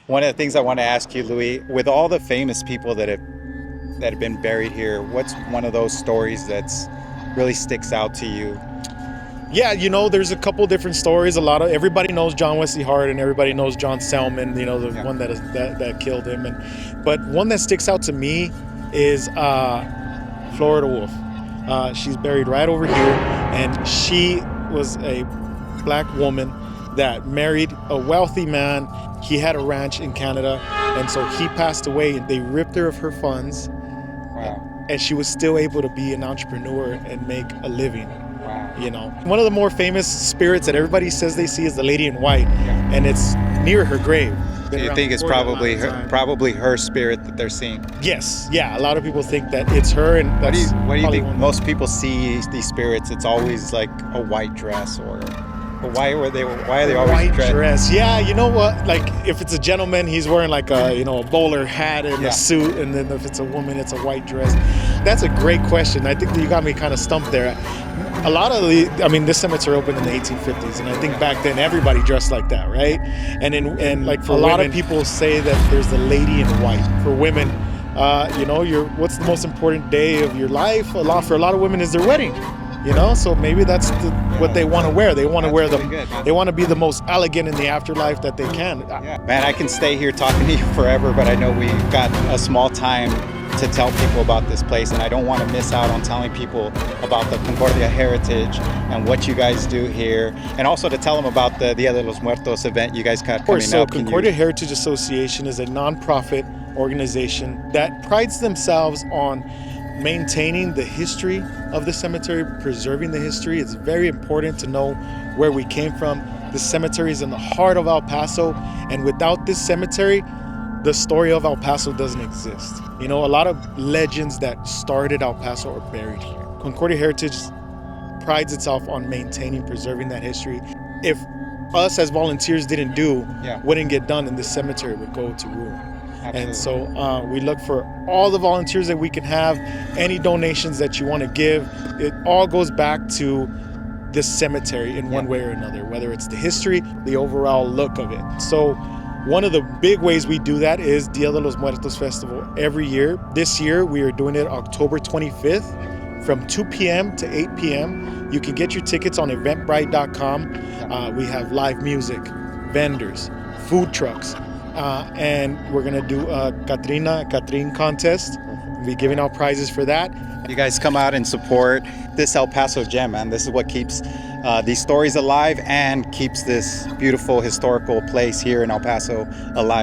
One of the things I want to ask you, Louis, with all the famous people that have been buried here, what's one of those stories that's really sticks out to you? Yeah, there's a couple different stories. Everybody knows John Wesley Hart and everybody knows John Selman. The Yeah. one that killed him. But one that sticks out to me is Florida Wolf. She's buried right over here, and she was a black woman that married a wealthy man. He had a ranch in Canada, and so he passed away, and they ripped her of her funds, Wow. and she was still able to be an entrepreneur and make a living. Wow. One of the more famous spirits that everybody says they see is the Lady in White, Yeah. and it's near her grave. Do you think it's probably her spirit that they're seeing? Yes, yeah. A lot of people think that it's her, and What do that's you probably think? Most people see these spirits. It's always like a white dress, or why are they always white dressed? dress. Yeah, you know what? Like if it's a gentleman, he's wearing like a bowler hat and Yeah. a suit, and then if it's a woman, it's a white dress. That's a great question. I think that you got me kind of stumped there. A lot of this cemetery opened in the 1850s, and I think back then everybody dressed like that, right? And like for a lot of people say that there's the lady in white for women. What's the most important day of your life? For a lot of women is their wedding. So maybe that's what they want to wear. They want to wear really good, man. They want to be the most elegant in the afterlife that they can. Yeah. Man, I can stay here talking to you forever, but I know we've got a small time to tell people about this place, and I don't want to miss out on telling people about the Concordia heritage and what you guys do here, and also to tell them about the Dia de los Muertos event you guys got coming So up. Concordia Heritage Association is a nonprofit organization that prides themselves on maintaining the history of the cemetery, preserving the history. It's very important to know where we came from. The cemetery is in the heart of El Paso, and without this cemetery, the story of El Paso doesn't exist. A lot of legends that started El Paso are buried here. Concordia Heritage prides itself on maintaining, preserving that history. If us as volunteers wouldn't get done, and this cemetery would go to ruin. Absolutely. And so we look for all the volunteers that we can have, any donations that you want to give. It all goes back to this cemetery in one way or another, whether it's the history, the overall look of it. So one of the big ways we do that is Dia de los Muertos Festival every year. This year we are doing it October 25th from 2 p.m. to 8 p.m. You can get your tickets on eventbrite.com. We have live music, vendors, food trucks. And we're going to do a Catherine contest. We'll be giving out prizes for that. You guys come out and support this El Paso gem, man. This is what keeps these stories alive and keeps this beautiful historical place here in El Paso alive.